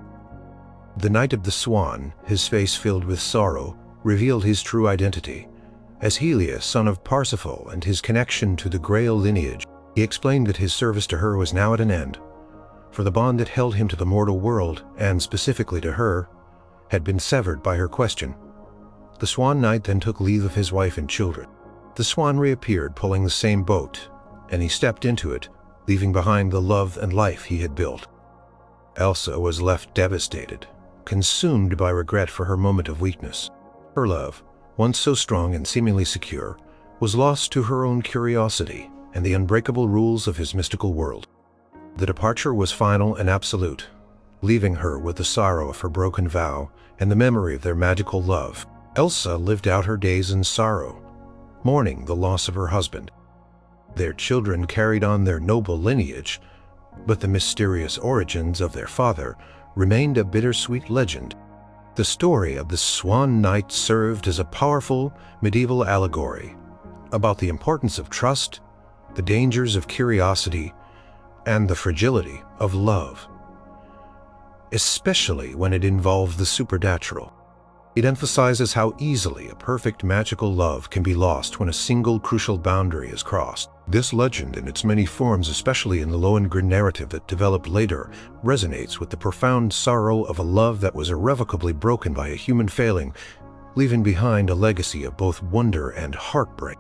The Knight of the Swan, his face filled with sorrow, revealed his true identity. As Helios, son of Parsifal, and his connection to the Grail lineage, he explained that his service to her was now at an end, for the bond that held him to the mortal world, and specifically to her, had been severed by her question. The Swan Knight then took leave of his wife and children. The Swan reappeared pulling the same boat, and he stepped into it, leaving behind the love and life he had built. Elsa was left devastated, consumed by regret for her moment of weakness. Her love, once so strong and seemingly secure, was lost to her own curiosity and the unbreakable rules of his mystical world. The departure was final and absolute, leaving her with the sorrow of her broken vow and the memory of their magical love. Elsa lived out her days in sorrow, mourning the loss of her husband. Their children carried on their noble lineage, but the mysterious origins of their father remained a bittersweet legend. The story of the Swan Knight served as a powerful medieval allegory about the importance of trust, the dangers of curiosity, and the fragility of love, especially when it involved the supernatural. It emphasizes how easily a perfect magical love can be lost when a single crucial boundary is crossed. This legend, in its many forms, especially in the Lohengrin narrative that developed later, resonates with the profound sorrow of a love that was irrevocably broken by a human failing, leaving behind a legacy of both wonder and heartbreak.